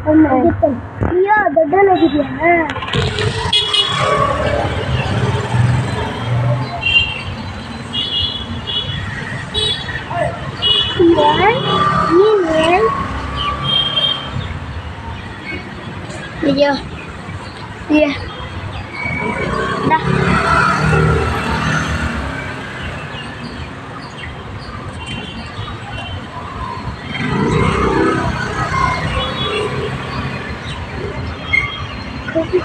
लिया दड्डा लगी दिया Iya, iya, dah. Kopi.